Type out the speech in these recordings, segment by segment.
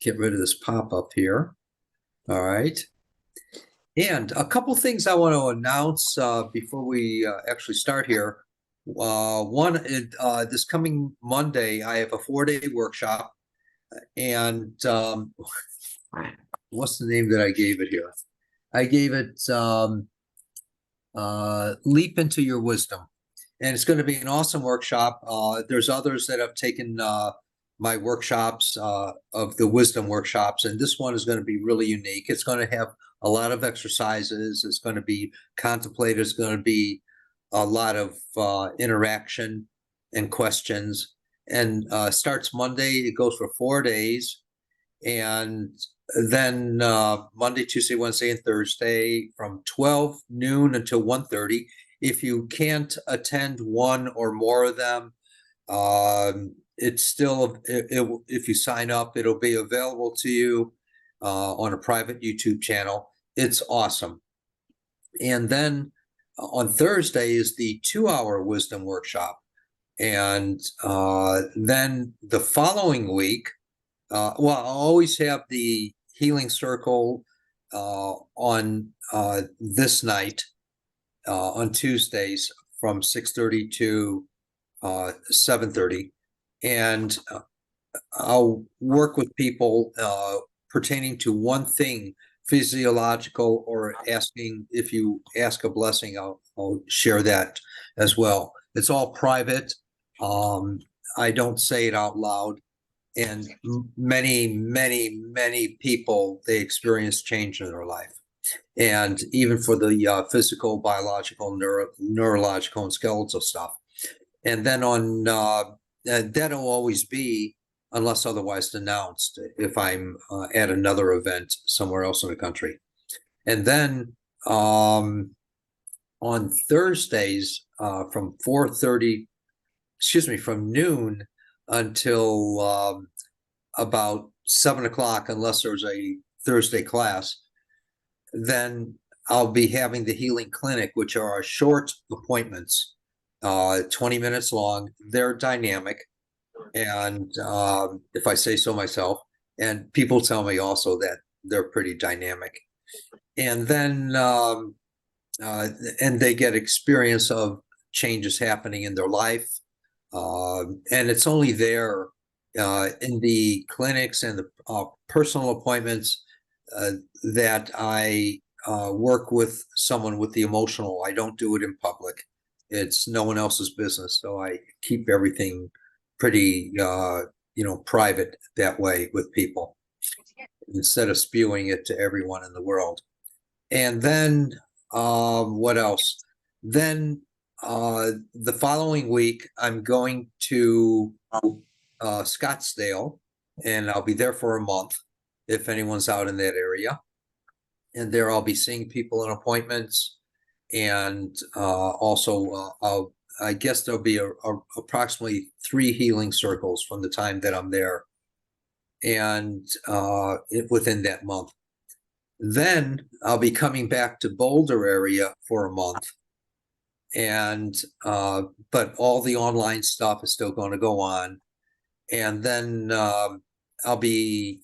get rid of this pop-up here. All right. And a couple things I want to announce before we actually start here. One, this coming Monday, I have a 4-day workshop. And what's the name that I gave it here? I gave it Leap into Your Wisdom. And it's going to be an awesome workshop. There's others that have taken my workshops of the wisdom workshops, and this one is going to be really unique. It's going to have a lot of exercises. It's going to be contemplated. It's going to be a lot of interaction and questions, and starts Monday. It goes for 4 days, and then Monday, Tuesday, Wednesday, and Thursday from 12 noon until 1:30. If you can't attend one or more of them, it's still, if you sign up, it'll be available to you on a private YouTube channel. It's awesome. And then on Thursday is the 2-hour wisdom workshop. And then the following week, I'll always have the healing circle on this night on Tuesdays from 6:30 to 7:30. And I'll work with people pertaining to one thing, physiological, or asking, if you ask a blessing, I'll share that as well. It's all private. I don't say it out loud. And many people, they experience change in their life. And even for the physical, biological, neurological, and skeletal stuff. And then on that'll always be, unless otherwise announced, if I'm at another event somewhere else in the country. And then on Thursdays from from noon until about 7 o'clock, unless there's a Thursday class, then I'll be having the healing clinic, which are short appointments, 20 minutes long. They're dynamic. And if I say so myself, and people tell me also that they're pretty dynamic. And then, and they get experience of changes happening in their life. And it's only there in the clinics and the personal appointments that I work with someone with the emotional. I don't do it in public. It's no one else's business. So I keep everything pretty, private that way with people, instead of spewing it to everyone in the world. And then what else? Then the following week, I'm going to Scottsdale, and I'll be there for a month if anyone's out in that area. And there I'll be seeing people in appointments. And also, I guess there'll be approximately 3 healing circles from the time that I'm there, and within that month. Then I'll be coming back to Boulder area for a month. And but all the online stuff is still going to go on. And then I'll be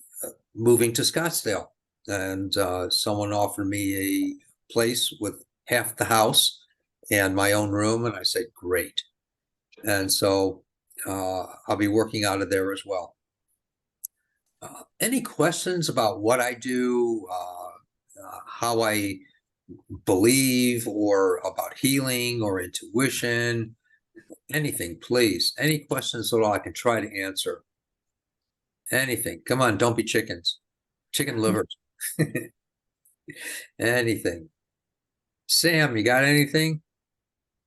moving to Scottsdale, and someone offered me a place with half the house and my own room, and I said great. And so I'll be working out of there as well. Any questions about what I do, how I believe, or about healing or intuition? Anything, please. Any questions at all, I can try to answer. Anything. Come on, don't be chickens. Chicken livers. Anything. Sam, you got anything?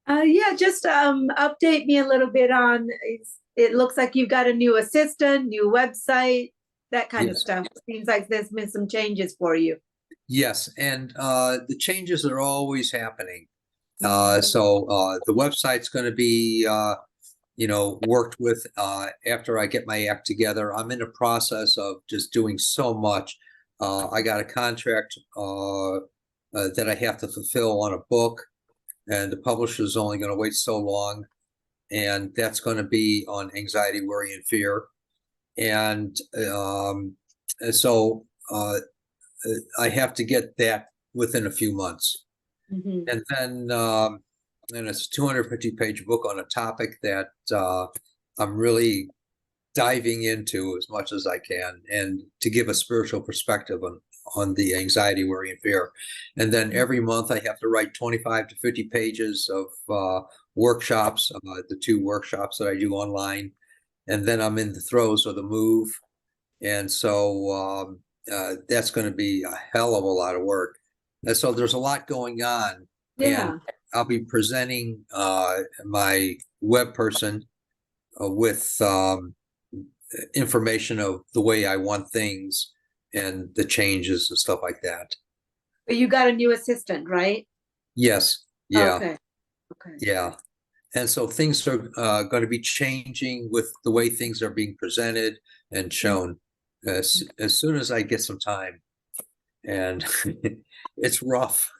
Yeah, just update me a little bit on, it looks like you've got a new assistant, new website, that kind of stuff. Seems like there's been some changes for you. Yes, and the changes are always happening. So the website's going to be, worked with after I get my act together. I'm in the process of just doing so much. I got a contract that I have to fulfill on a book, and the publisher is only going to wait so long. And that's going to be on anxiety, worry, and fear. And so I have to get that within a few months. Mhm. And then, and it's a 250-page book on a topic that I'm really diving into as much as I can, and to give a spiritual perspective on the anxiety, worry, and fear. And then every month I have to write 25 to 50 pages of workshops, the 2 workshops that I do online. And then I'm in the throes of the move. And so that's going to be a hell of a lot of work. And so there's a lot going on. And Yeah. I'll be presenting my web person with information of the way I want things and the changes and stuff like that. But you got a new assistant, right? Yes. Yeah. Okay. Okay. Yeah. And so things are going to be changing with the way things are being presented and shown as soon as I get some time. And it's rough.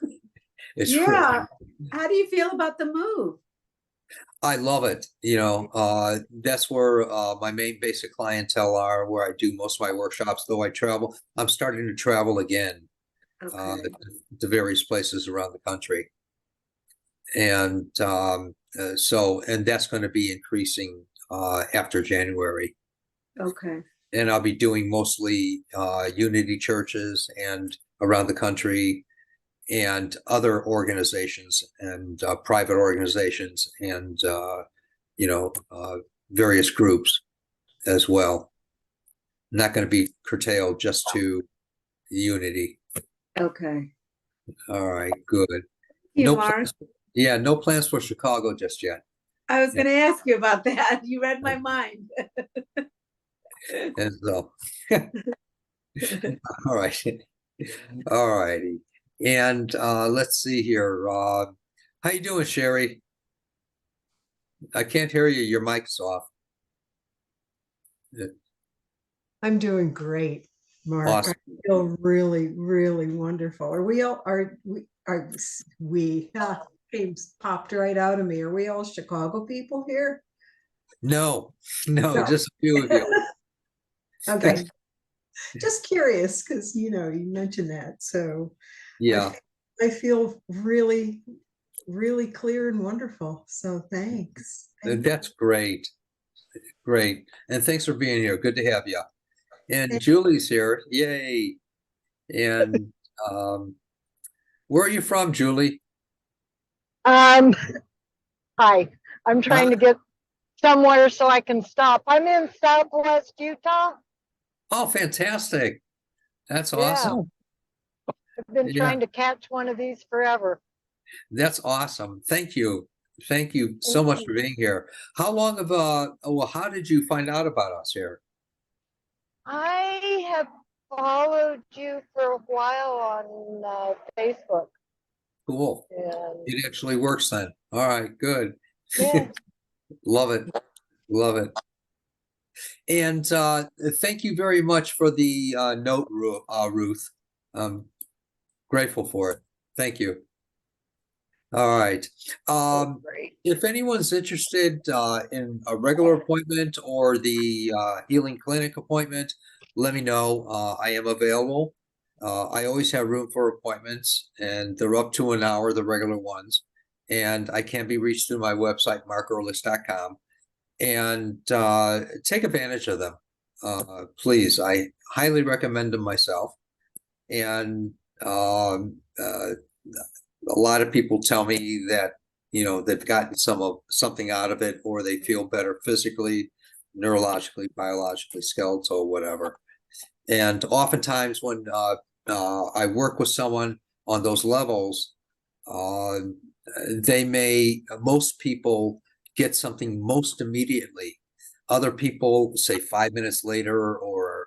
It's really, Yeah. How do you feel about the move? I love it. That's where my main basic clientele are, where I do most of my workshops, though I travel. I'm starting to travel again Okay. to various places around the country. And and that's going to be increasing after January. Okay. And I'll be doing mostly Unity churches and around the country, and other organizations and private organizations, and various groups as well. Not going to be curtailed just to Unity. Okay. All right, good. You, No Mark. plans. Yeah, no plans for Chicago just yet. I was Yeah. going to ask you about that. You read my mind. And so, all right, all righty. And let's see here. How you doing, Sherry? I can't hear you. Your mic's off. I'm doing great, Mark. Awesome. I feel really, really wonderful. Are we all names popped right out of me. Are we all Chicago people here? No, no, No. just a few of you. Okay. Just curious, because you mentioned that. So Yeah, I feel really, really clear and wonderful. So thanks. that's great. Great. And thanks for being here. Good to have you. And Thank- Julie's here. Yay. And where are you from, Julie? Um, Hi, I'm trying Huh? to get somewhere so I can stop. I'm in Southwest Utah. Oh, fantastic. That's Yeah. awesome. I've been Yeah, trying to catch one of these forever. that's awesome. Thank you. Thank you so Thank much you. for being here. How long of well, how did you find out about us here? I have followed you for a while on Facebook, Cool. and It actually works then. All right, good. yeah, Love it. Love it. And thank you very much for the note, Ruth. I'm grateful for it. Thank you. All right. great. If anyone's interested in a regular appointment or the healing clinic appointment, let me know. I am available. I always have room for appointments, and they're up to an hour, the regular ones. And I can be reached through my website, markearlist.com. And take advantage of them. Please, I highly recommend them myself. And a lot of people tell me that they've gotten something out of it, or they feel better physically, neurologically, biologically, skeletal, whatever. And oftentimes when I work with someone on those levels, uh, most people get something most immediately. Other people say 5 minutes later, or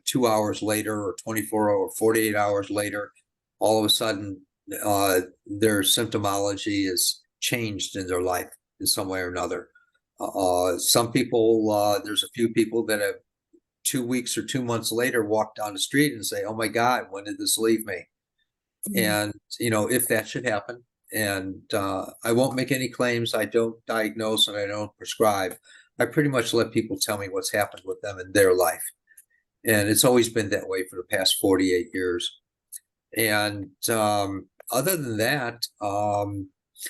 2 hours later, or 24 or 48 hours later, all of a sudden their symptomology is changed in their life in some way or another. Some people, there's a few people that have 2 weeks or 2 months later walk down the street and say, "Oh my God, when did this leave me?" And if that should happen, and I won't make any claims. I don't diagnose and I don't prescribe. I pretty much let people tell me what's happened with them in their life. And it's always been that way for the past 48 years. And other than that,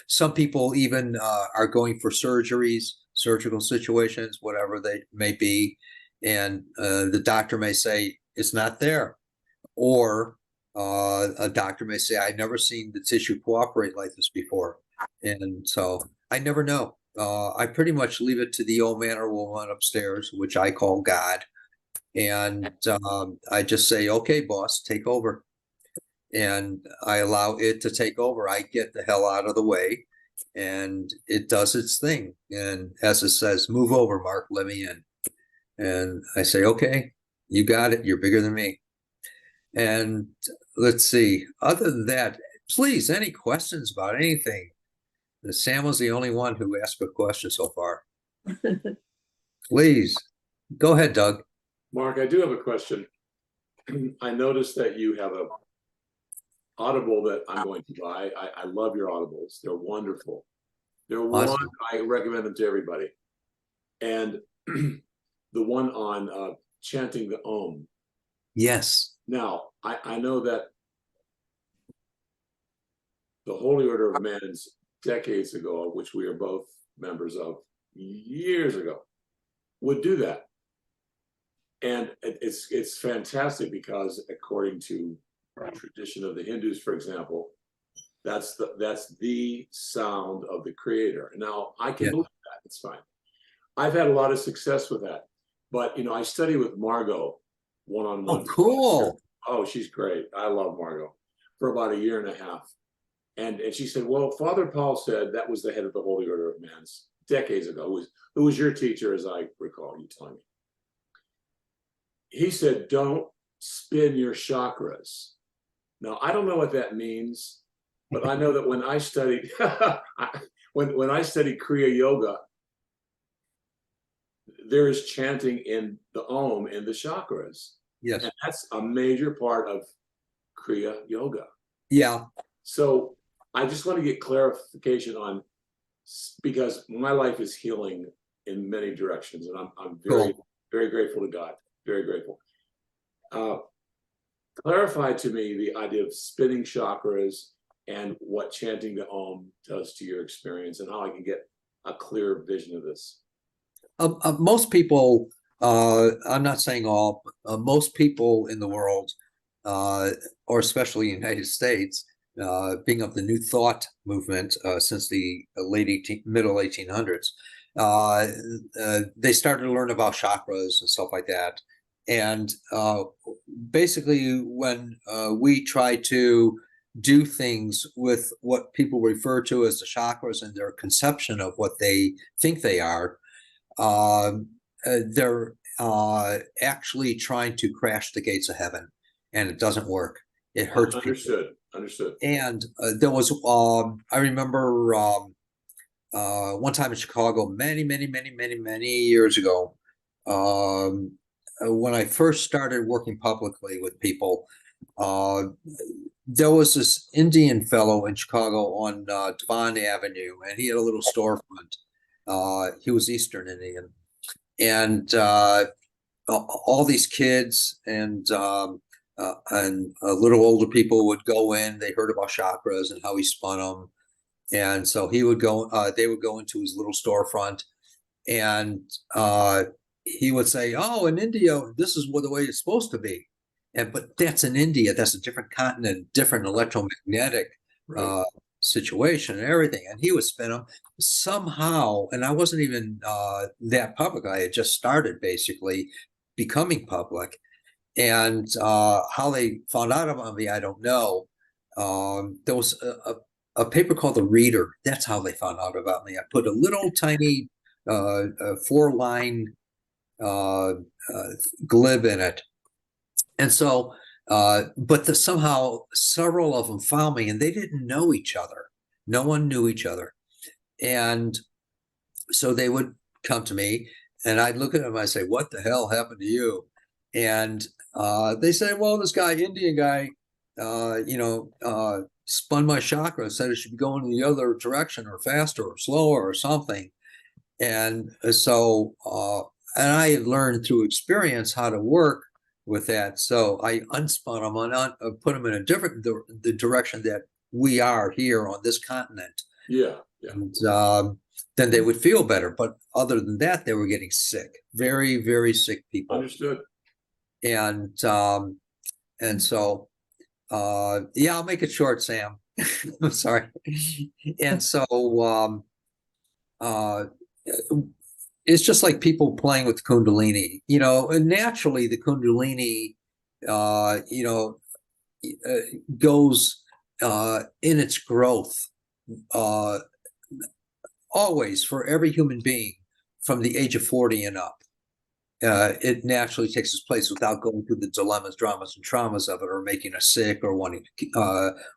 some people even are going for surgeries, surgical situations, whatever they may be. And the doctor may say, it's not there. Or a doctor may say, I've never seen the tissue cooperate like this before. And so I never know. I pretty much leave it to the old man or woman upstairs, which I call God. And I just say, okay, boss, take over. And I allow it to take over. I get the hell out of the way and it does its thing. And as it says, move over, Mark, let me in. And I say, okay, you got it. You're bigger than me. And let's see, other than that, please, any questions about anything? Sam was the only one who asked a question so far. Please, go ahead, Doug. Mark, I do have a question. I noticed that you have a Audible that I'm going to buy. I love your Audibles. They're wonderful. They're Awesome. I recommend them to everybody. And the one on chanting the Om. Yes. Now, I know that the Holy Order of Men's decades ago, which we are both members of years ago, would do that. And it's fantastic because according to tradition of the Hindus, for example, that's the sound of the creator. Now I can believe that, it's fine. I've had a lot of success with that, but I study with Margot one-on-one. Oh, cool. Oh, she's great. I love Margot for about a year and a half. And she said, well, Father Paul said that was the head of the Holy Order of Men's decades ago. Who was your teacher, as I recall you telling me. He said, don't spin your chakras. Now, I don't know what that means, but I know that when I studied, when I studied Kriya Yoga, there is chanting in the Om in the chakras. Yes. And that's a major part of Kriya Yoga. Yeah. So I just want to get clarification on, because my life is healing in many directions, and I'm very, very grateful to God. Very grateful. Clarify to me the idea of spinning chakras and what chanting the Om does to your experience, and how I can get a clear vision of this. Most people, I'm not saying all, most people in the world, or especially in the United States, being of the New Thought movement since the middle 1800s, they started to learn about chakras and stuff like that. And basically, when we try to do things with what people refer to as the chakras and their conception of what they think they are, they're actually trying to crash the gates of heaven, and it doesn't work. It hurts people. Understood. And there was, I remember one time in Chicago, many years ago, when I first started working publicly with people, there was this Indian fellow in Chicago on Devon Avenue, and he had a little storefront. He was Eastern Indian, and all these kids and little older people would go in. They heard about chakras and how he spun them, and so he would go. They would go into his little storefront, and he would say, "Oh, in India, this is the way it's supposed to be." But that's in India. That's a different continent, different electromagnetic situation and everything. And he would spin them somehow. And I wasn't even that public. I had just started basically becoming public. And how they found out about me, I don't know. There was a paper called The Reader. That's how they found out about me. I put a little tiny 4-line glib in it. And so, but somehow several of them found me, and they didn't know each other. No one knew each other. And so they would come to me, and I'd look at them, and I'd say, "What the hell happened to you?" And they say, "Well, this guy, Indian guy, spun my chakra, said it should be going in the other direction, or faster or slower or something." And so, and I had learned through experience how to work with that. So I unspun them and put them in a different the direction that we are here on this continent. Yeah. And then they would feel better. But other than that, they were getting sick, very, very sick people. Understood. And so yeah, I'll make it short, Sam. I'm sorry. And so it's just like people playing with Kundalini, and naturally the Kundalini goes in its growth always for every human being from the age of 40 and up. It naturally takes its place without going through the dilemmas, dramas, and traumas of it, or making us sick, or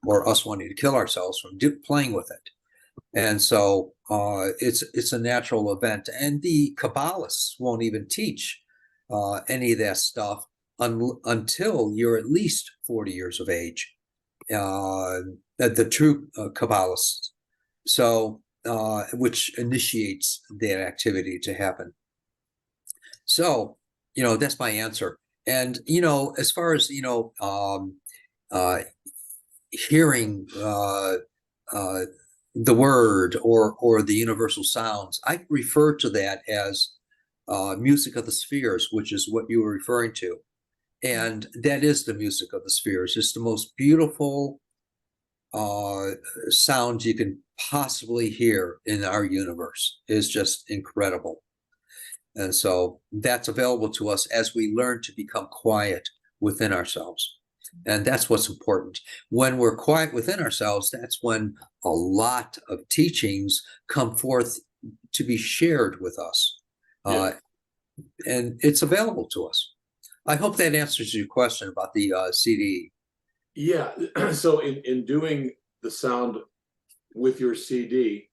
or us wanting to kill ourselves from playing with it. And so it's a natural event, and the Kabbalists won't even teach any of that stuff until you're at least 40 years of age. The true Kabbalists, so which initiates that activity to happen. So, that's my answer. And, as far as, hearing the word or the universal sounds, I refer to that as music of the spheres, which is what you were referring to. And that is the music of the spheres. It's the most beautiful sound you can possibly hear in our universe. It's just incredible. And so that's available to us as we learn to become quiet within ourselves. And that's what's important. When we're quiet within ourselves, that's when a lot of teachings come forth to be shared with us. Yeah. And it's available to us. I hope that answers your question about the CD. Yeah. So in doing the sound with your CD,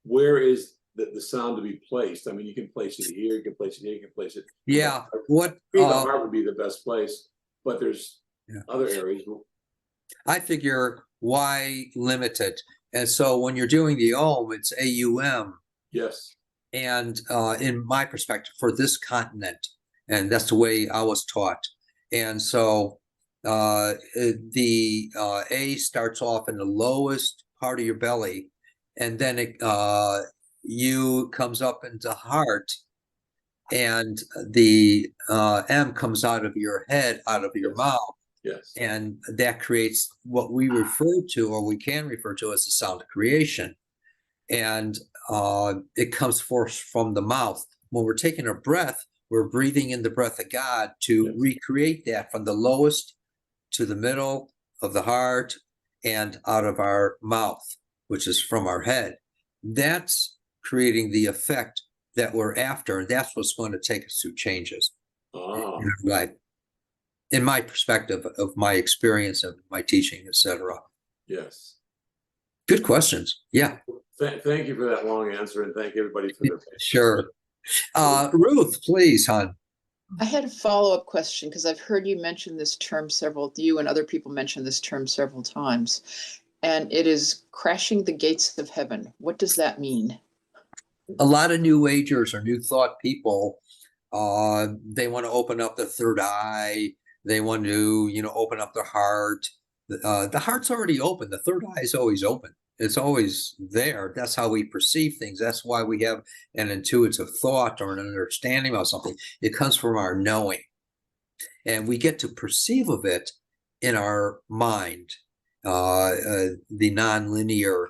where is the sound to be placed? I mean, you can place it here, you can place it here, you can place it. Yeah. The heart would be the best place, but there's other areas. I figure, why limit it? And so when you're doing the Om, it's AUM. Yes. And in my perspective, for this continent, and that's the way I was taught. And so the A starts off in the lowest part of your belly, and then it U comes up into heart, and the M comes out of your head, out of your mouth. Yes. And that creates what we refer to, or we can refer to, as the sound of creation. And it comes forth from the mouth. When we're taking a breath, we're breathing in the breath of God to recreate that from the lowest to the middle of the heart and out of our mouth, which is from our head. That's creating the effect that we're after, and that's what's going to take us through changes. Right. In my perspective of my experience of my teaching, etc. Yes. Good questions. Yeah. Thank you for that long answer, and thank everybody for their patience. Sure. Ruth, please, hon. I had a follow-up question because I've heard you mention this term you and other people mention this term several times, and it is crashing the gates of heaven. What does that mean? A lot of New Agers or New Thought people, they want to open up the third eye. They want to, open up their heart. The heart's already open. The third eye is always open. It's always there. That's how we perceive things. That's why we have an intuitive thought or an understanding about something. It comes from our knowing. And we get to perceive of it in our mind, the nonlinear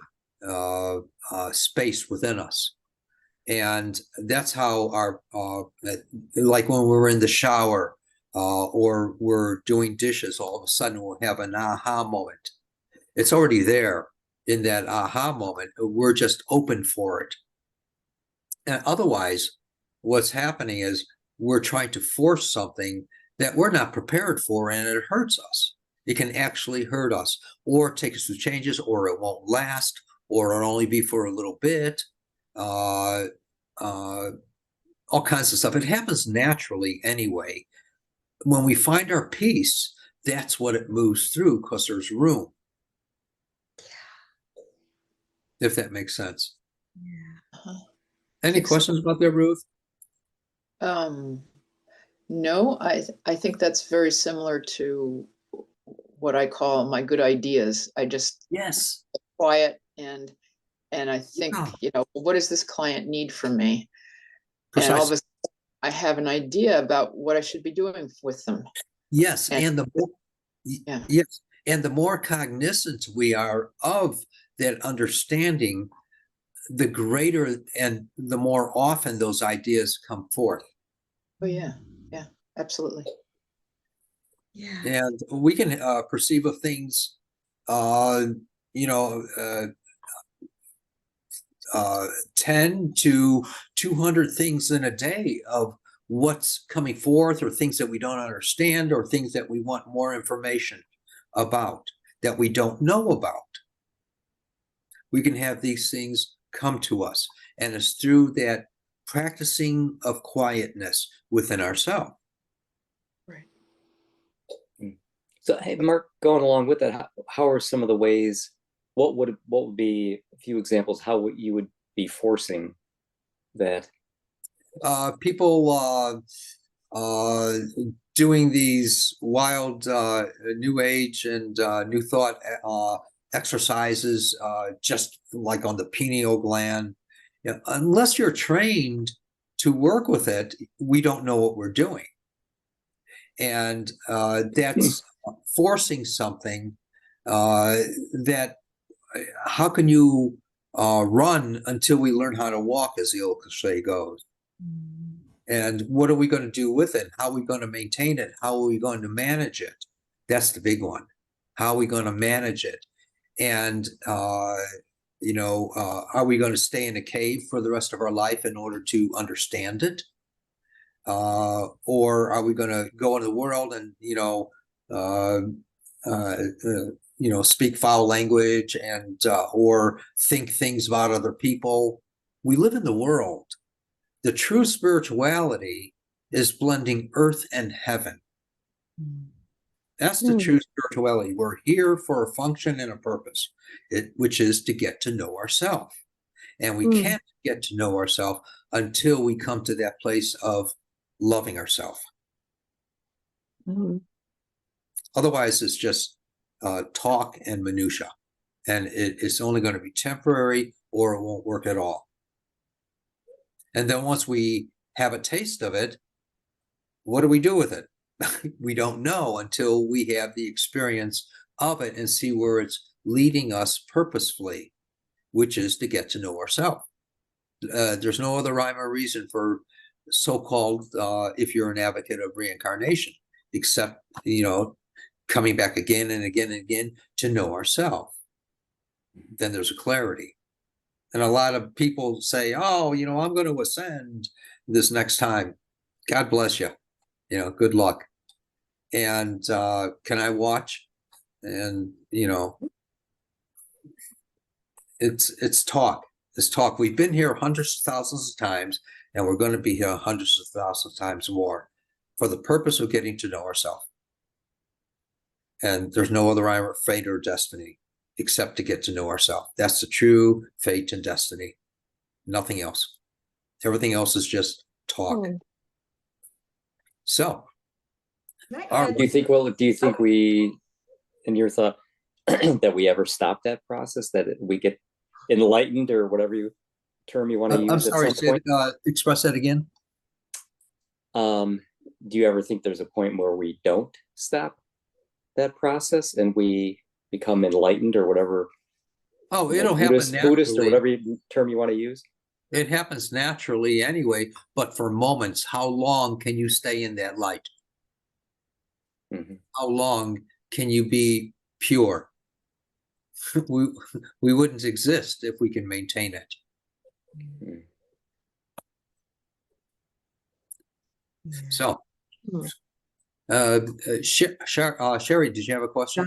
space within us. And that's how our, like when we're in the shower or we're doing dishes, all of a sudden we'll have an aha moment. It's already there. In that aha moment, we're just open for it. And otherwise, what's happening is we're trying to force something that we're not prepared for, and it hurts us. It can actually hurt us, or take us through changes, or it won't last, or it'll only be for a little bit. All kinds of stuff. It happens naturally anyway. When we find our peace, that's what it moves through, because there's room. If that makes sense. Yeah. Any questions about that, Ruth? No, I think that's very similar to what I call my good ideas. I just Yes. quiet and I think, Yeah. you know, what does this client need from me? And all of Precisely. a sudden, I have an idea about what I should be doing with them. Yes, And- and the more, Yeah. yes, and the more cognizant we are of that understanding, the greater and the more often those ideas come forth. Oh, yeah, absolutely. Yeah. And we can perceive of things, uh, you know, 10 to 200 things in a day of what's coming forth, or things that we don't understand, or things that we want more information about that we don't know about. We can have these things come to us, and it's through that practicing of quietness within ourselves. Right. So, hey, Mark, going along with that, how are some of the ways? What would be a few examples how you would be forcing that? People doing these wild new age and new thought exercises, just like on the pineal gland. You know, unless you're trained to work with it, we don't know what we're doing. And that's forcing something that how can you run until we learn how to walk, as the old cliche goes? And what are we going to do with it? How are we going to maintain it? How are we going to manage it? That's the big one. How are we going to manage it? And, are we going to stay in a cave for the rest of our life in order to understand it? Or are we going to go into the world and, speak foul language and, or think things about other people? We live in the world. The true spirituality is blending earth and heaven. That's the true spirituality. We're here for a function and a purpose, which is to get to know ourselves. And we can't get to know ourselves until we come to that place of loving ourselves. Otherwise, it's just talk and minutia. And it's only going to be temporary, or it won't work at all. And then once we have a taste of it, what do we do with it? We don't know until we have the experience of it and see where it's leading us purposefully, which is to get to know ourselves. There's no other rhyme or reason for so-called, if you're an advocate of reincarnation, except, coming back again and again and again to know ourselves. Then there's a clarity. And a lot of people say, oh, I'm going to ascend this next time. God bless you. Good luck. And can I watch? And, it's talk. It's talk. We've been here hundreds of thousands of times, and we're going to be here hundreds of thousands of times more for the purpose of getting to know ourselves. And there's no other rhyme or fate or destiny except to get to know ourselves. That's the true fate and destiny. Nothing else. Everything else is just talk. So, Do you think we, in your thought, that we ever stop that process, that we get enlightened, or whatever term you want to use? I'm sorry, at some point? Express that again. Do you ever think there's a point where we don't stop that process and we become enlightened, or whatever? Oh, it'll happen naturally. Buddhist, or whatever term you want to use. It happens naturally anyway, but for moments. How long can you stay in that light? How long can you be pure? We wouldn't exist if we can maintain it. So, Sherry, did you have a question?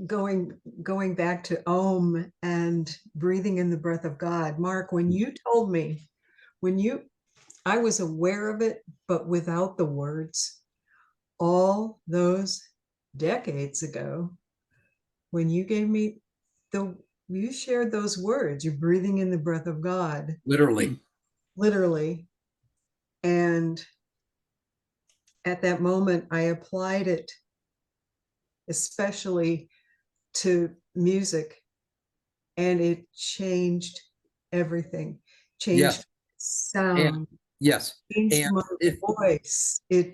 Going back to Om and breathing in the breath of God. Mark, when you told me, I was aware of it, but without the words, all those decades ago, when you gave me you shared those words, you're breathing in the breath of God. Literally. And at that moment, I applied it especially to music, and it changed everything. Yes. Changed sound, Yes. changed And my if voice. It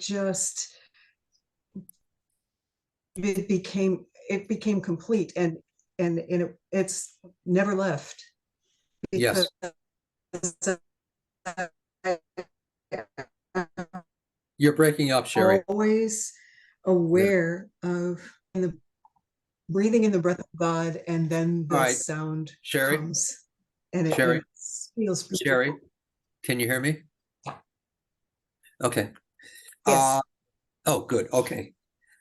became complete, and it's never left yes, because I'm you're breaking up, Sherry. always aware of the breathing in the breath of God, and then All the right, sound Sherry, comes, and it Sherry, feels beautiful. Sherry, can you hear me? Okay. Yes. Oh, good. Okay.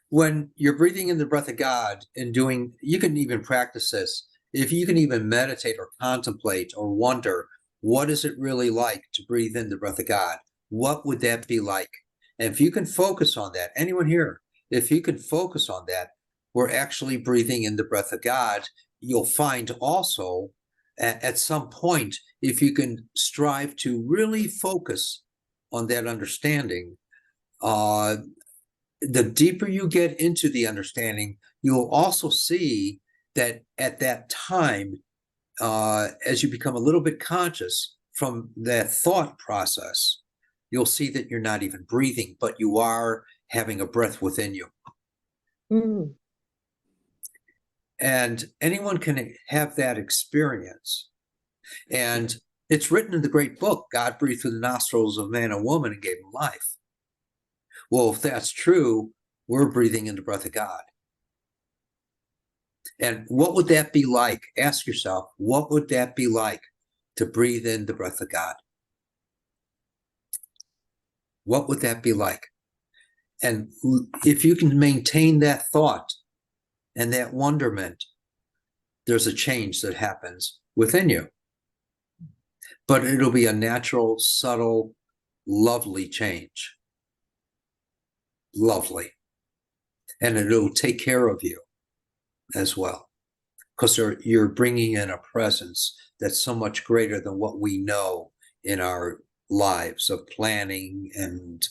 When you're breathing in the breath of God and doing, you can even practice this. If you can even meditate or contemplate or wonder, what is it really like to breathe in the breath of God? What would that be like? And if you can focus on that, anyone here, if you can focus on that, we're actually breathing in the breath of God. You'll find also at some point, if you can strive to really focus on that understanding, the deeper you get into the understanding, you'll also see that at that time, as you become a little bit conscious from that thought process, you'll see that you're not even breathing, but you are having a breath within you. Mm. And anyone can have that experience. And it's written in the great book, God breathed through the nostrils of man and woman and gave him life. Well, if that's true, we're breathing in the breath of God. And what would that be like? Ask yourself, what would that be like to breathe in the breath of God? What would that be like? And if you can maintain that thought and that wonderment, there's a change that happens within you. But it'll be a natural, subtle, lovely change. Lovely. And it'll take care of you as well. Because you're bringing in a presence that's so much greater than what we know in our lives of planning and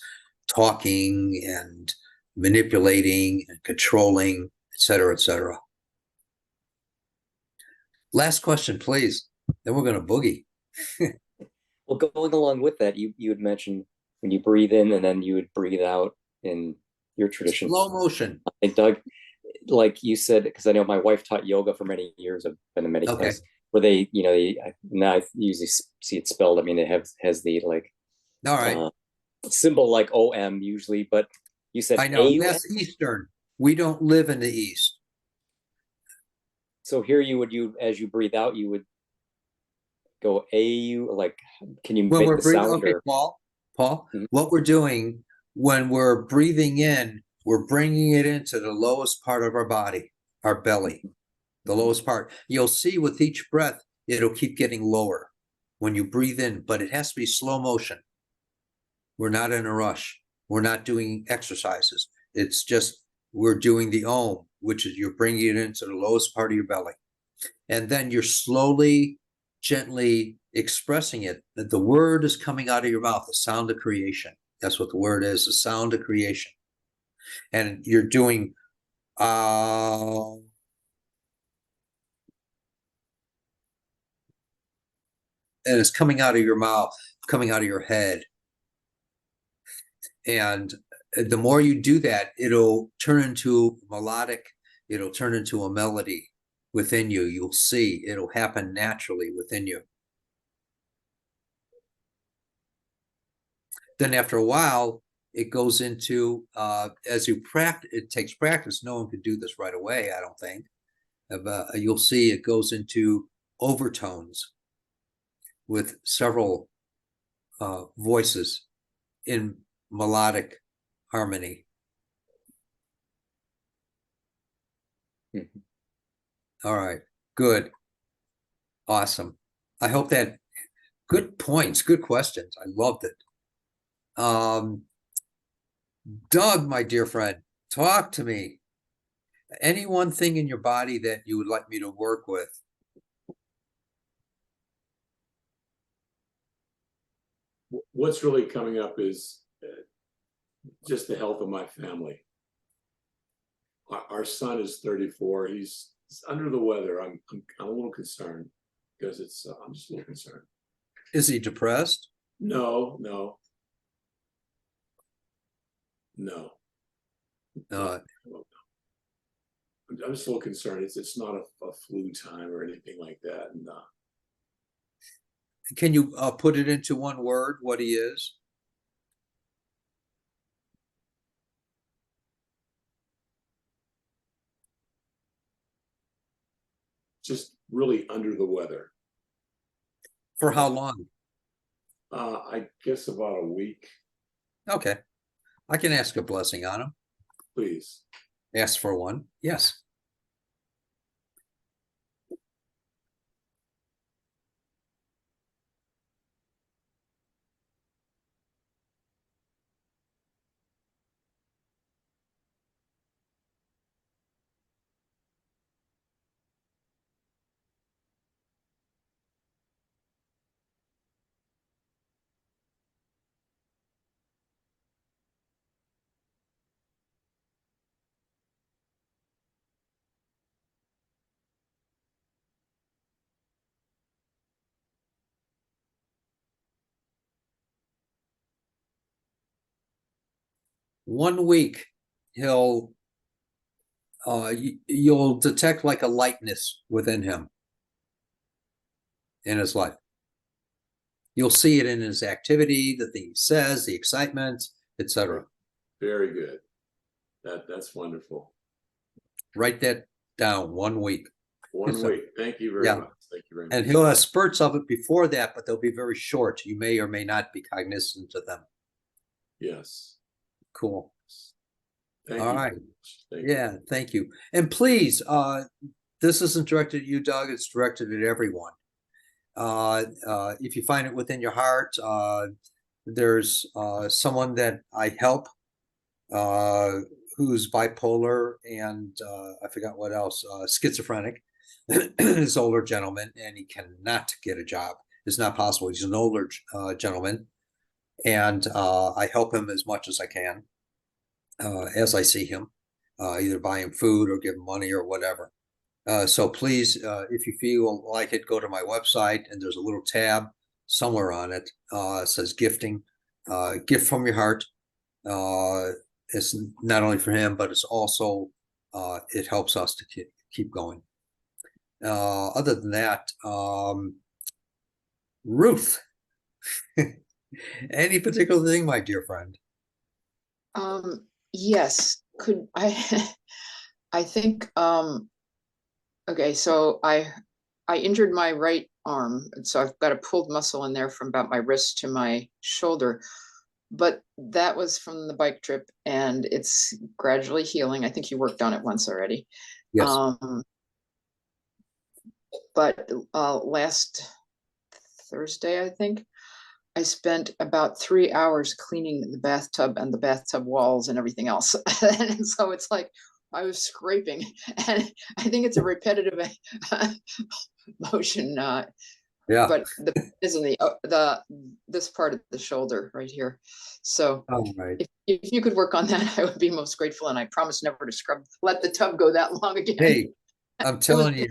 talking and manipulating and controlling, et cetera, et cetera. Last question, please. Then we're going to boogie. Well, going along with that, you had mentioned when you breathe in and then you would breathe out in your tradition. Slow motion. I think, Doug, like you said, because I know my wife taught yoga for many years. I've been to many Okay. classes where they, now I usually see it spelled. I mean, it has the like All right. symbol like OM usually, but you said I know AUM. that's Eastern. We don't live in the East. So here as you breathe out, you would go AU. Like, can you When make we're the breathing, sound? okay, Or Paul, Mhm. what we're doing when we're breathing in, we're bringing it into the lowest part of our body, our belly, the lowest part. You'll see with each breath, it'll keep getting lower when you breathe in, but it has to be slow motion. We're not in a rush. We're not doing exercises. It's just, we're doing the Om, which is you're bringing it into the lowest part of your belly. And then you're slowly, gently expressing it, that the word is coming out of your mouth, the sound of creation. That's what the word is, the sound of creation. And you're doing, and it's coming out of your mouth, coming out of your head. And the more you do that, it'll turn into melodic, it'll turn into a melody within you. You'll see it'll happen naturally within you. Then after a while, it goes into, as you practice, it takes practice. No one could do this right away, I don't think. You'll see it goes into overtones with several voices in melodic harmony. Mhm. All right, good, awesome. I hope that good points, good questions. I loved it. Doug, my dear friend, talk to me. Any one thing in your body that you would like me to work with? What's really coming up is just the health of my family. Our son is 34. He's under the weather. I'm a little concerned because I'm just a little concerned. Is he depressed? No. Uh, I'm just a little concerned. It's not a flu time or anything like that. And can you put it into one word what he is? just really under the weather. For how long? I guess about a week, Okay. I can ask a blessing on him. please. Ask for one. Yes. One week, he'll you'll detect like a lightness within him in his life. You'll see it in his activity, the thing he says, the excitement, etc. Very good. That's wonderful. Write that down. 1 week. 1 week. Thank you very much. Thank you very much. And he'll have spurts of it before that, but they'll be very short. You may or may not be cognizant of them. Yes. Cool. Thank All you. right. Thank Yeah, thank you. And please, this isn't directed at you, Doug. It's directed at everyone. If you find it within your heart, there's someone that I help who's bipolar and I forgot what else, schizophrenic. This older gentleman, and he cannot get a job. It's not possible. He's an older gentleman, and I help him as much as I can as I see him, either buy him food or give him money or whatever. So please, if you feel like it, go to my website, and there's a little tab somewhere on it. It says gifting, gift from your heart. It's not only for him, but it's also it helps us to keep going. Other than that, Ruth, any particular thing, my dear friend? Yes, could I, I think, okay, so I injured my right arm, and so I've got a pulled muscle in there from about my wrist to my shoulder. But that was from the bike trip, and it's gradually healing. I think you worked on it once already. Yes. But last Thursday, I think, I spent about 3 hours cleaning the bathtub and the bathtub walls and everything else. And so it's like I was scraping, and I think it's a repetitive motion. Yeah. But isn't the this part of the shoulder right here. So All right. if you could work on that, I would be most grateful. And I promise never to let the tub go that long again. Hey, I'm telling you,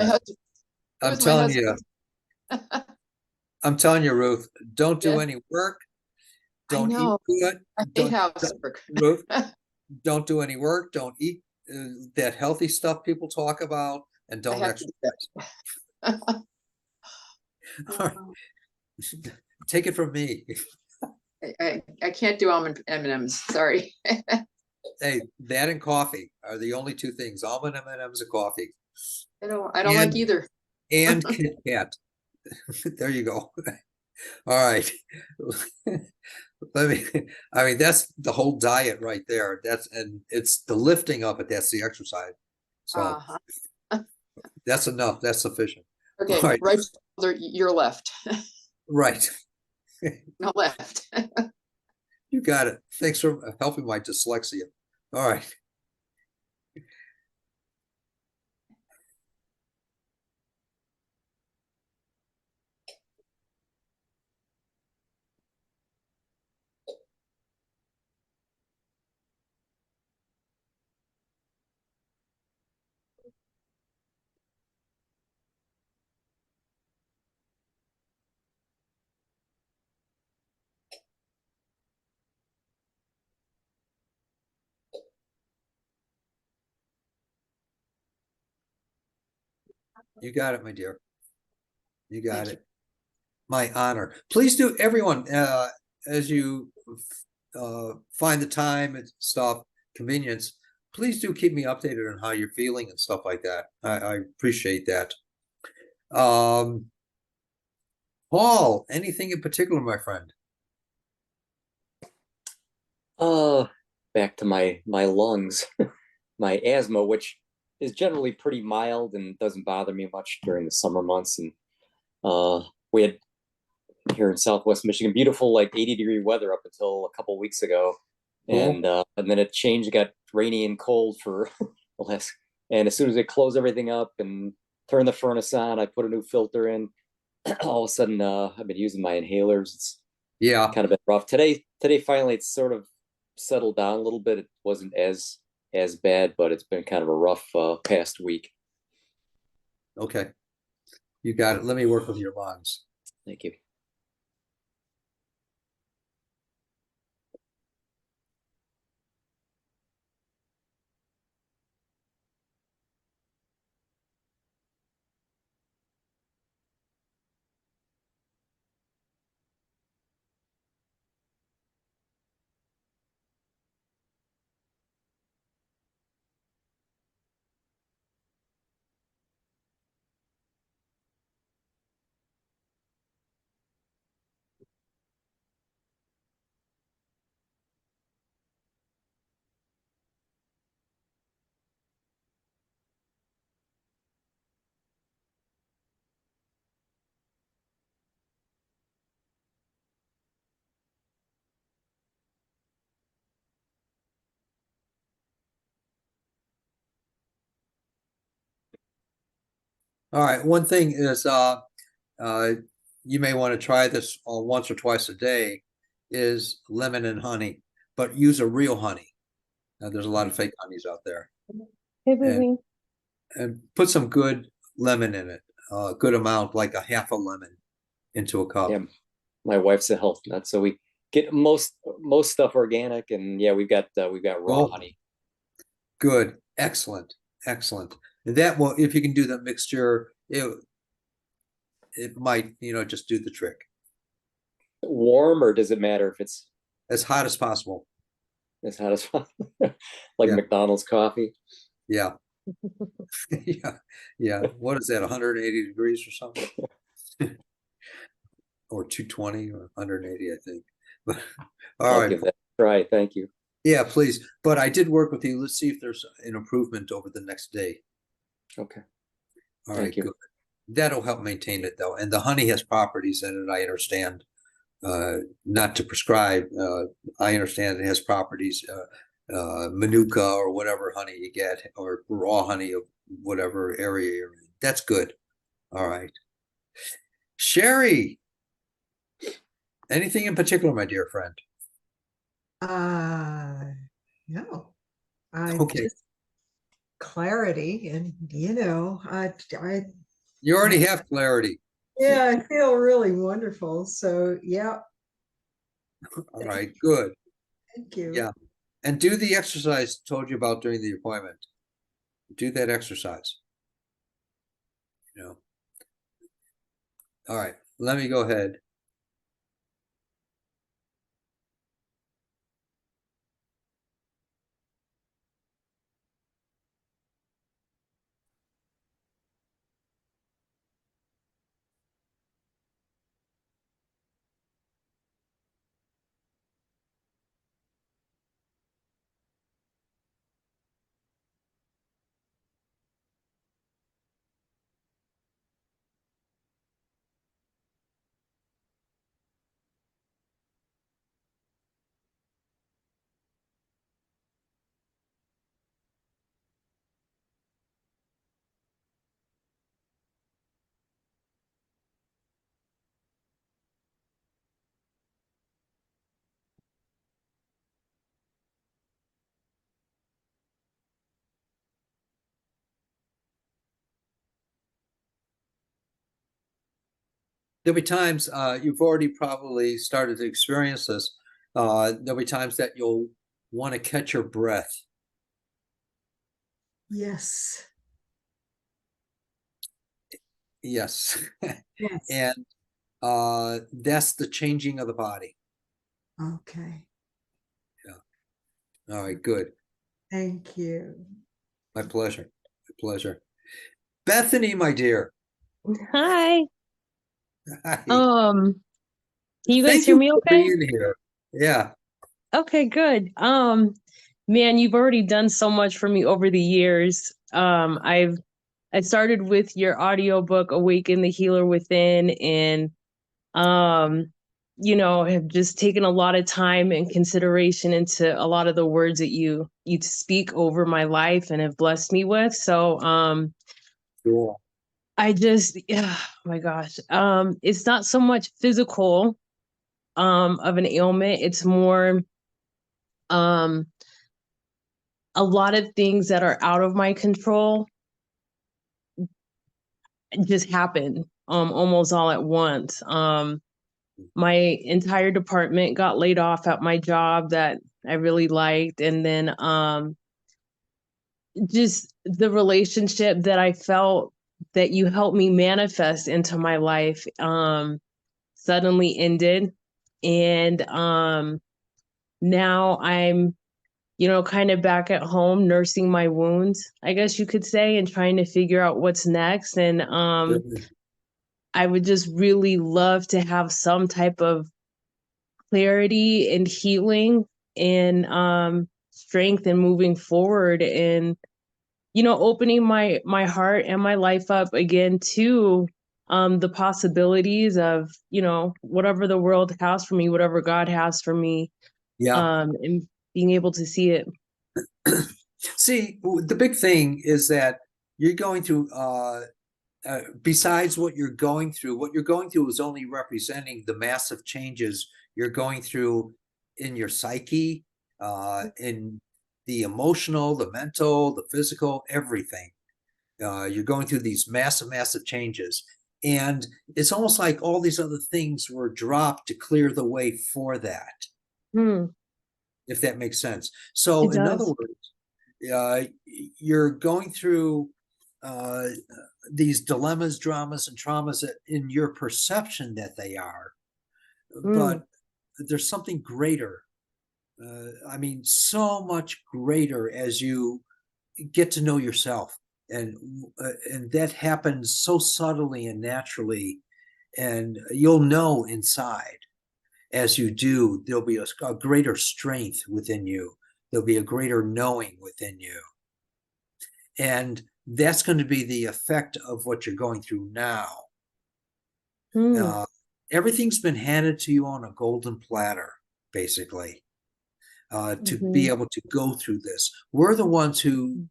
I'm telling you, Ruth, don't do any work. Don't eat good. I hate housework. Ruth, don't do any work. Don't eat that healthy stuff people talk about, and don't exercise. All right. Take it from me. I can't do almond M&Ms. Sorry. Hey, that and coffee are the only two things. Almond M&Ms and coffee. I don't like either. And Kit Kat. There you go. All right. I mean, that's the whole diet right there. And it's the lifting of it. That's the exercise. So that's enough. That's sufficient. Okay. All right. Right shoulder, your left. Right. Not left. You got it. Thanks for helping my dyslexia. All right. You got it, my dear. You got it. My honor. Please do, everyone, as you find the time and stuff, convenience, please do keep me updated on how you're feeling and stuff like that. I appreciate that. Paul, anything in particular, my friend? Back to my lungs, my asthma, which is generally pretty mild and doesn't bother me much during the summer months. And we had here in Southwest Michigan, beautiful like 80-degree weather up until a couple weeks ago, Cool. and then it changed. It got rainy and cold for the last. And as soon as they closed everything up and turned the furnace on, I put a new filter in. All of a sudden, I've been using my inhalers. It's Yeah. kind of been rough. Today finally it's sort of settled down a little bit. It wasn't as bad, but it's been kind of a rough past week. Okay. You got it. Let me work with your lungs. Thank you. All right. One thing is, you may want to try this once or twice a day, is lemon and honey, but use a real honey. There's a lot of fake honeys out there. Hey, And, and put some good lemon in it, a good amount, like a half a lemon into a cup. Yeah, my wife's a health nut, so we get most stuff organic, and yeah, we've got raw Oh. honey. Good. Excellent. Excellent. And that will, if you can do the mixture, it might, just do the trick. Warm, or does it matter if it's As hot as possible. as hot as like Yeah. McDonald's coffee? Yeah. Yeah. Yeah. What is that? 180 degrees or something? Or 220 or 180, I think. But all I'll right. give that a try. Thank you. Yeah, please. But I did work with you. Let's see if there's an improvement over the next day. Okay. All Thank right, you. good. That'll help maintain it though. And the honey has properties in it, I understand. Not to prescribe, I understand it has properties, manuka or whatever honey you get, or raw honey of whatever area you're in. That's good. All right. Sherry, anything in particular, my dear friend? No, I Okay. just clarity, and You already have clarity. yeah, I feel really wonderful. So yeah, All right, good. thank you. Yeah. And do the exercise I told you about during the appointment. Do that exercise. All right, let me go ahead. There'll be times, you've already probably started to experience this. There'll be times that you'll want to catch your breath. Yes. Yes. Yes. And that's the changing of the body. Okay. All right, good. Thank you. My pleasure. My pleasure. Bethany, my dear. Hi. Hi. Can you guys Thank hear you me for okay? being here. Yeah. Okay, good. Man, you've already done so much for me over the years. I started with your audiobook, Awaken the Healer Within, and have just taken a lot of time and consideration into a lot of the words that you speak over my life and have blessed me with. So Cool. I just oh my gosh. It's not so much physical of an ailment. It's more um a lot of things that are out of my control just happen almost all at once. My entire department got laid off at my job that I really liked, and then just the relationship that I felt that you helped me manifest into my life suddenly ended. And now I'm kind of back at home nursing my wounds, I guess you could say, and trying to figure out what's next. And I would just really love to have some type of clarity and healing and strength and moving forward, and opening my heart and my life up again to the possibilities of whatever the world has for me, whatever God has for me, Yeah. and being able to see it. See, the big thing is that you're going through, besides what you're going through is only representing the massive changes you're going through in your psyche, in the emotional, the mental, the physical, everything. You're going through these massive, massive changes. And it's almost like all these other things were dropped to clear the way for that, Hmm, if that makes sense. So, it in other does. words, you're going through uh, these dilemmas, dramas, and traumas that in your perception that they are, Hmm, but there's something greater. I mean, so much greater as you get to know yourself, and that happens so subtly and naturally, and you'll know inside as you do. There'll be a greater strength within you. There'll be a greater knowing within you. And that's going to be the effect of what you're going through now. hmm, Uh, Everything's been handed to you on a golden platter, basically, to be mhm, able to go through this. We're the ones who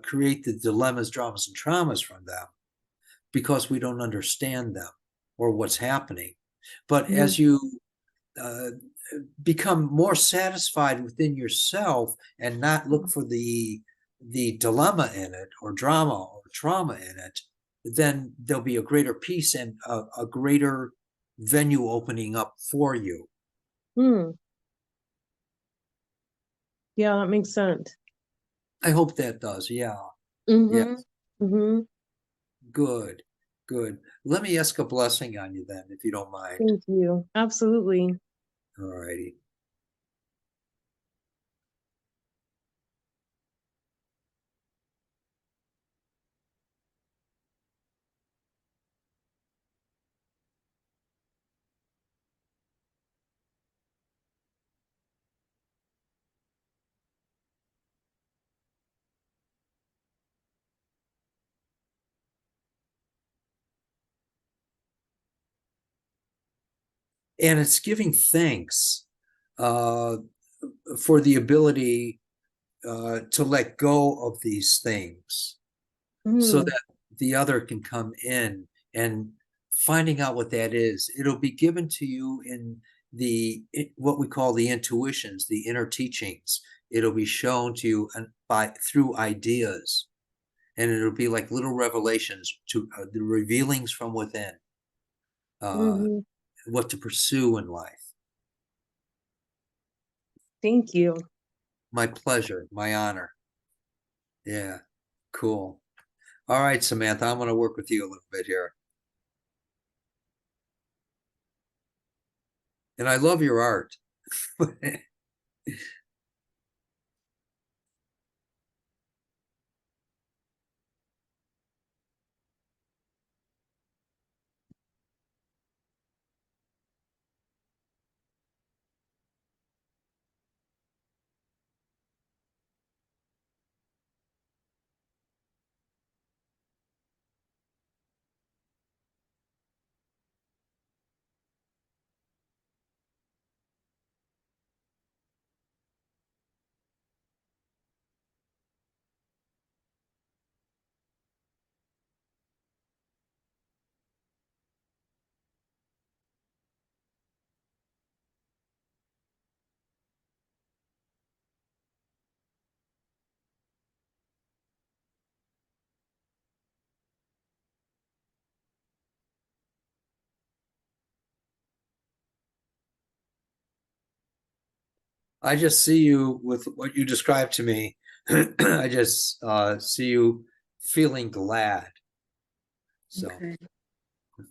create the dilemmas, dramas, and traumas from them because we don't understand them or what's happening. But mhm, as you uh, become more satisfied within yourself and not look for the dilemma in it or drama or trauma in it, then there'll be a greater peace and a greater venue opening up for you. hmm. Yeah, that makes sense. I hope that does. Yeah. Yeah. Mm-hmm. Mm-hmm. Good. Good. Let me ask a blessing on you then, if you don't mind. Thank you. Absolutely. All righty. And it's giving thanks uh, for the ability to let go of these things so Mm, that the other can come in, and finding out what that is. It'll be given to you in what we call the intuitions, the inner teachings. It'll be shown to you through ideas, and it'll be like little revelations to the revealings from within, uh, mm-hmm. what to pursue in life. Thank you. My pleasure, my honor. Yeah, cool. All right, Samantha, I'm going to work with you a little bit here. And I love your art. I just see you with what you described to me. I just see you feeling glad. So, Okay.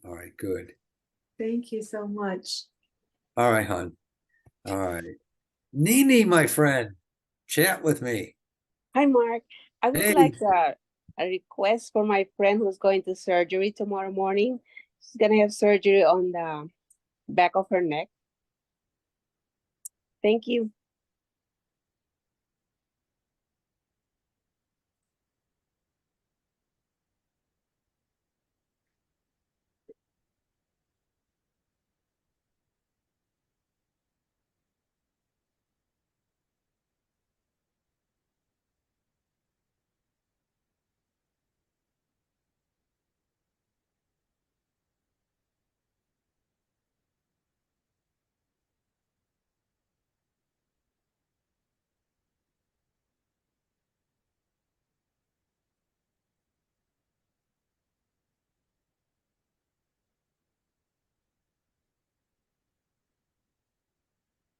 all right, good. Thank you so much. All right, hon. All right. Nini, my friend, chat with me. Hi, Mark. I would Hey, like a request for my friend who's going to surgery tomorrow morning. She's gonna have surgery on the back of her neck. Thank you.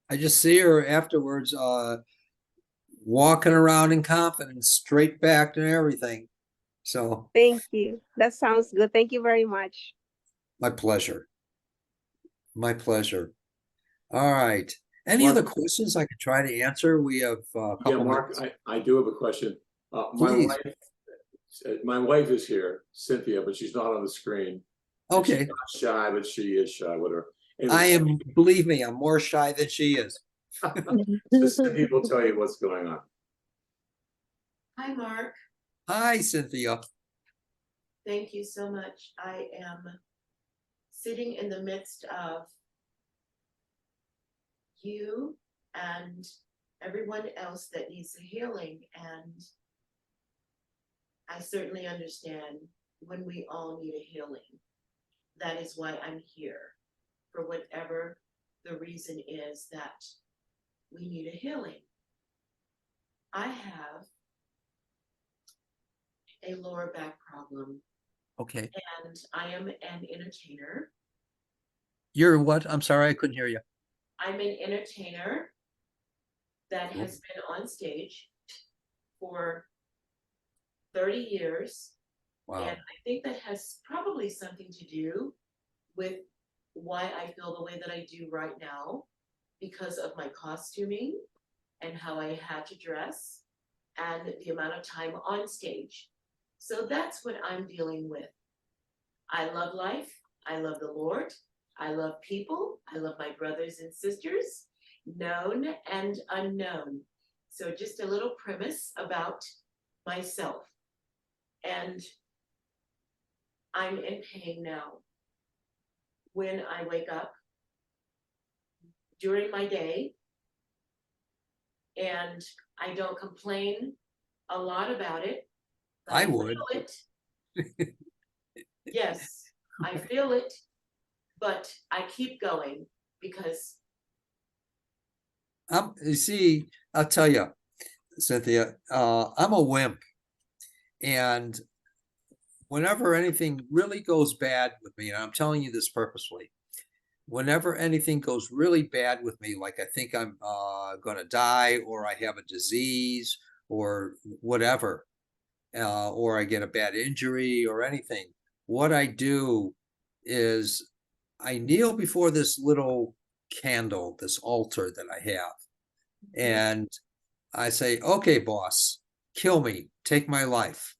I just see her afterwards, walking around in confidence, straight back and everything. So, Thank you. That sounds good. Thank you very much. my pleasure. My pleasure. All right. Any Mark- other questions I could try to answer? We have a Yeah, couple Mark, minutes. I do have a question. Please. My wife is here, Cynthia, but she's not on the screen. And she's Okay. not shy, but she is shy with her. I Anyway, am, believe me, I'm more shy than she is. just Cynthia will tell you what's going on. Hi, Mark. Hi, Cynthia. Thank you so much. I am sitting in the midst of you and everyone else that needs a healing. And I certainly understand when we all need a healing. That is why I'm here, for whatever the reason is that we need a healing. I have a lower back problem, Okay. and I am an entertainer. You're what? I'm sorry, I couldn't hear you. I'm an entertainer that Cool. has been on stage for 30 years. Wow. And I think that has probably something to do with why I feel the way that I do right now, because of my costuming and how I had to dress and the amount of time on stage. So that's what I'm dealing with. I love life. I love the Lord. I love people. I love my brothers and sisters, known and unknown. So just a little premise about myself. And I'm in pain now. When I wake up during my day, and I don't complain a lot about it, but I would. feel it. Yes, I feel it, but I keep going because You see, I'll tell you, Cynthia, I'm a wimp. And whenever anything really goes bad with me, and I'm telling you this purposefully, whenever anything goes really bad with me, like I think I'm going to die, or I have a disease, or whatever, or I get a bad injury or anything, what I do is I kneel before this little candle, this altar that I have. And I say, okay, boss, kill me, take my life.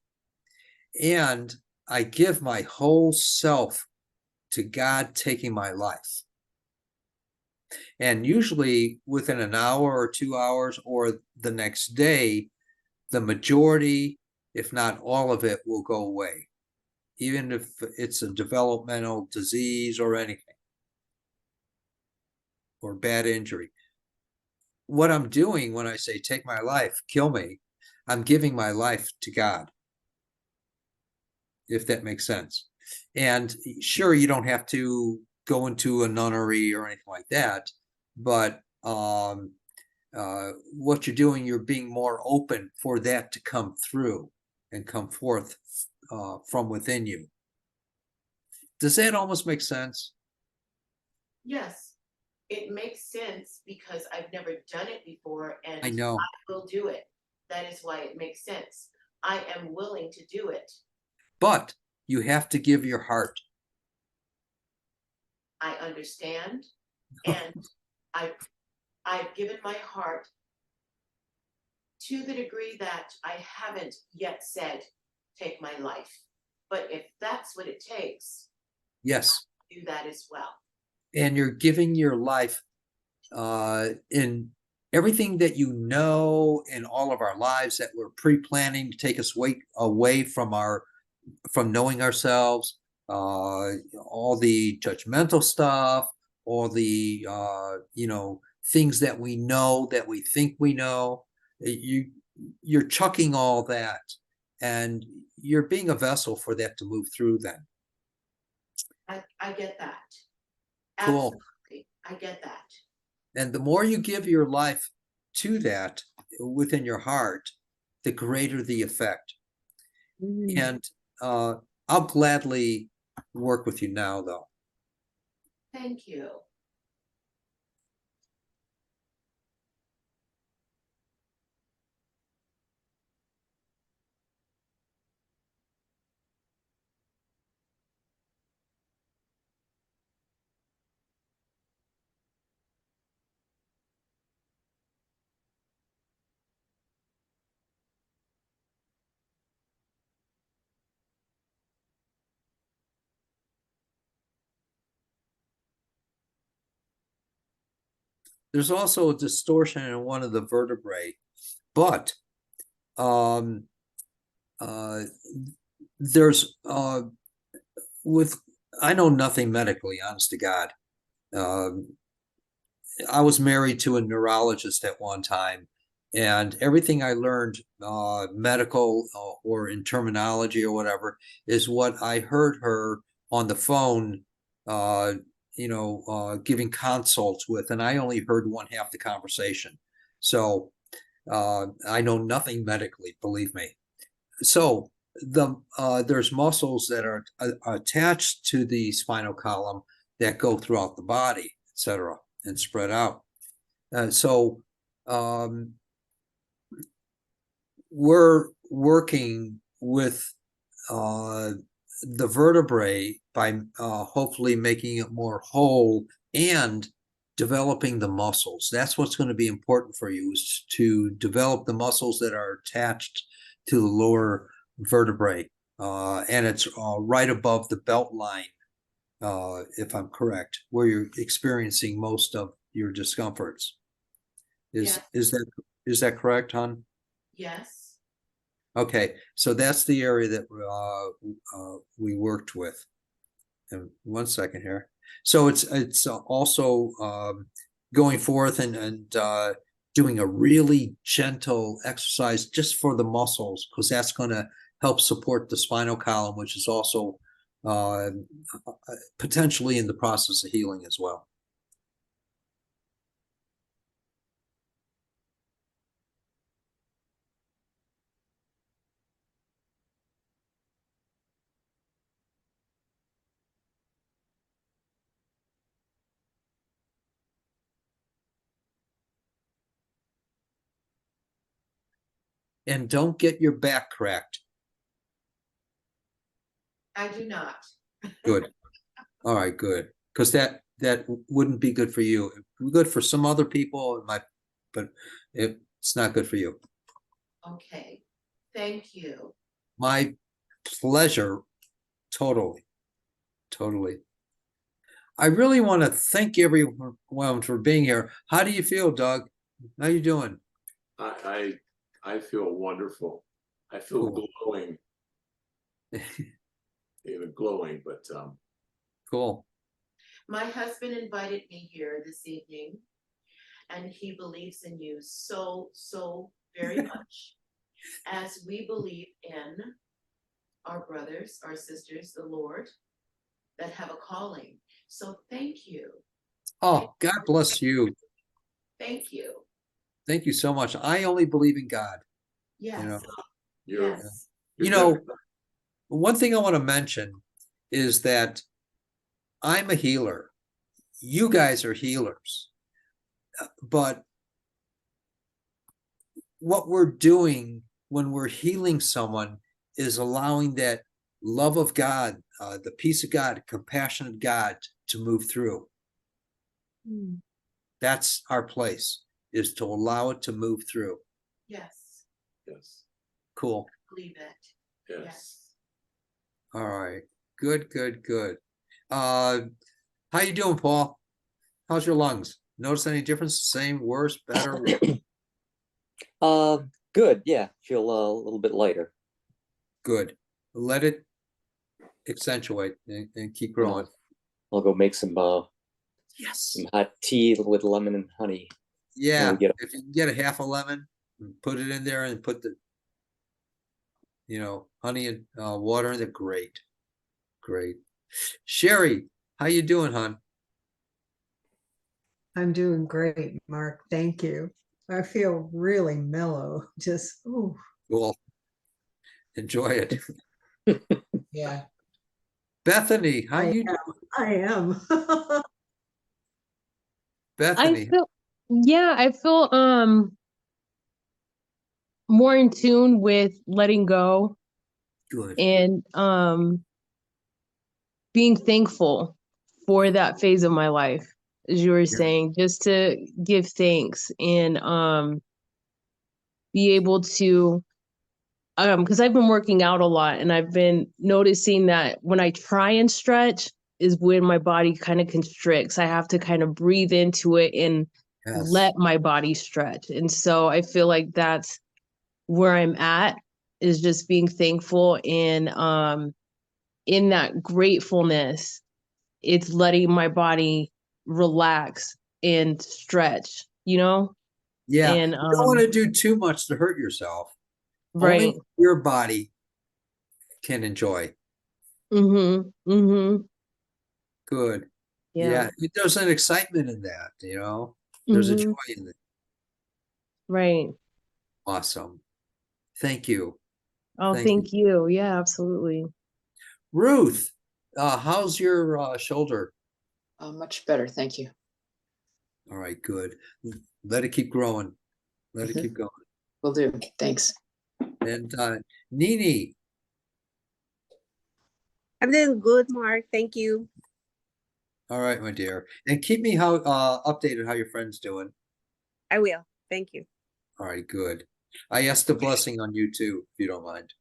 And I give my whole self to God taking my life. And usually within an hour or 2 hours or the next day, the majority, if not all of it, will go away, even if it's a developmental disease or anything, or bad injury. What I'm doing when I say take my life, kill me, I'm giving my life to God, if that makes sense. And sure, you don't have to go into a nunnery or anything like that, but what you're doing, you're being more open for that to come through and come forth from within you. Does that almost make sense? Yes, it makes sense because I've never done it before and I know, I will do it. That is why it makes sense. I am willing to do it. but you have to give your heart. I understand. And I've given my heart to the degree that I haven't yet said, take my life. But if that's what it takes, Yes. do that as well. And you're giving your life in everything that you know in all of our lives that we're pre-planning to take us away from knowing ourselves, all the judgmental stuff, all the things that we know that we think we know. You're chucking all that, and you're being a vessel for that to move through. Then I get that. cool. Absolutely. I get that. And the more you give your life to that within your heart, the greater the effect. And I'll gladly work with you now, though. Thank you. There's also a distortion in one of the vertebrae, but there's I know nothing medically, honest to God. I was married to a neurologist at one time, and everything I learned, medical or in terminology or whatever, is what I heard her on the phone, giving consults with, and I only heard one half the conversation. So I know nothing medically, believe me. So there's muscles that are attached to the spinal column that go throughout the body, etc., and spread out. So we're working with the vertebrae by hopefully making it more whole and developing the muscles. That's what's going to be important for you, is to develop the muscles that are attached to the lower vertebrae. And it's right above the belt line, if I'm correct, where you're experiencing most of your discomforts. Is that correct, hon? Yes. Okay, so that's the area that we worked with. And 1 second here. So it's also going forth and doing a really gentle exercise just for the muscles, because that's going to help support the spinal column, which is also potentially in the process of healing as well. And don't get your back cracked. I do not. Good. All right, good. Because that that wouldn't be good for you. It'd be good for some other people, but it's not good for you. Okay, thank you. My pleasure, totally, totally. I really want to thank everyone for being here. How do you feel, Doug? How you doing? I feel wonderful. I feel Cool. glowing, even glowing, but Cool. My husband invited me here this evening, and he believes in you so, so very much, as we believe in our brothers, our sisters, the Lord, that have a calling. So thank you. Oh, God bless you. Thank you. Thank you so much. I only believe in God. Yes. You know, you're, Yes. you know, one thing I want to mention is that I'm a healer. You guys are healers. But what we're doing when we're healing someone is allowing that love of God, the peace of God, compassion of God to move through. That's our place, is to allow it to move through. Yes. yes, Cool. Believe it. yes. Yes. All right. Good, good, good. How you doing, Paul? How's your lungs? Notice any difference? Same, worse, better? Good. Yeah, feel a little bit lighter. Good. Let it accentuate and keep growing. I'll go make some Yes. hot tea with lemon and honey. Yeah. When we get If you can get a half a lemon, put it in there and put the, honey and water in there. Great. Great. Sherry, how you doing, hon? I'm doing great, Mark. Thank you. I feel really mellow. Just, ooh, Cool. Enjoy it. yeah. Bethany, how you doing? I am. I Bethany, feel, yeah, I feel more in tune with letting go good. and being thankful for that phase of my life, as you were saying, just to give thanks and be able to because I've been working out a lot and I've been noticing that when I try and stretch is when my body kind of constricts. I have to kind of breathe into it and Yes. let my body stretch. And so I feel like that's where I'm at, is just being thankful and in that gratefulness, it's letting my body relax and stretch, Yeah. And You don't want to do too much to hurt yourself. right. Only your body can enjoy. Mm-hmm. Mm-hmm. Good. Yeah. There's an excitement in that, There's a Mm-hmm. joy in it. Right. Awesome. Thank you. Oh, thank you. Yeah, absolutely. Ruth, how's your shoulder? Much better, thank you. All right, good. Let it keep growing. Let it Mhm. keep going. Will do. Thanks. And Nini, I'm doing good, Mark. Thank you. all right, my dear. And keep me updated how your friend's doing. I will. Thank you. All right, good. I asked a blessing on you too, if you don't mind.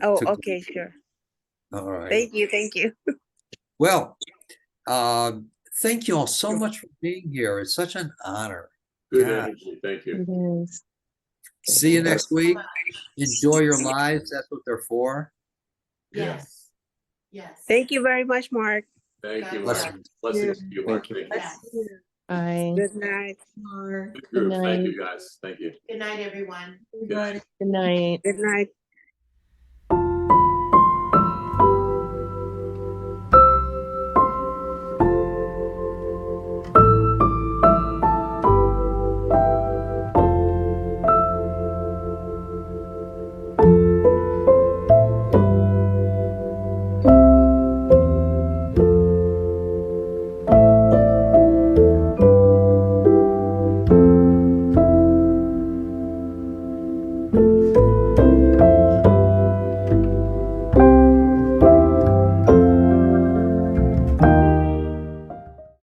Oh, Took- okay, sure. All right. Thank you. Thank you. Well, thank you all so much for being here. It's such an honor. Good God. energy. Thank you. It is. See you next week. Much. Enjoy your lives. That's what they're for. Yes. Yes. Thank you very much, Mark. Thank you, Bless Mark. you. Blessings to you, Mark. Thank you. Thank you. Yes. Bye. Good night. Mark, Good group. Thank you, night. guys. Thank you. Good night, everyone. everybody. Good night. Good night.